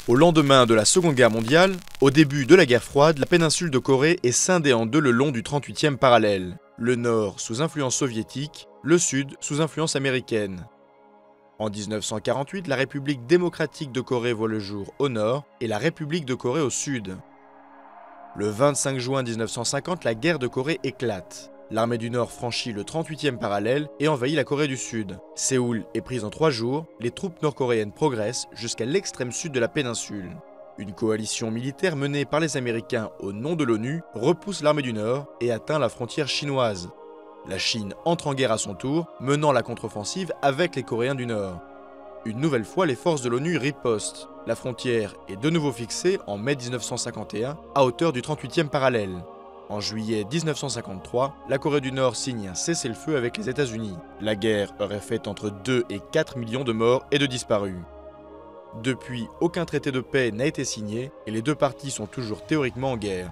Au lendemain de la Seconde Guerre mondiale, au début de la guerre froide, la péninsule de Corée est scindée en deux le long du 38e parallèle. Le nord sous influence soviétique, le sud sous influence américaine. En 1948, la République démocratique de Corée voit le jour au nord et la République de Corée au sud. Le 25 juin 1950, la guerre de Corée éclate. L'armée du Nord franchit le 38e parallèle et envahit la Corée du Sud. Séoul est prise en 3 jours, les troupes nord-coréennes progressent jusqu'à l'extrême sud de la péninsule. Une coalition militaire menée par les Américains au nom de l'ONU repousse l'armée du Nord et atteint la frontière chinoise. La Chine entre en guerre à son tour, menant la contre-offensive avec les Coréens du Nord. Une nouvelle fois, les forces de l'ONU ripostent. La frontière est de nouveau fixée en mai 1951 à hauteur du 38e parallèle. En juillet 1953, la Corée du Nord signe un cessez-le-feu avec les États-Unis. La guerre aurait fait entre 2 et 4 millions de morts et de disparus. Depuis, aucun traité de paix n'a été signé et les deux parties sont toujours théoriquement en guerre.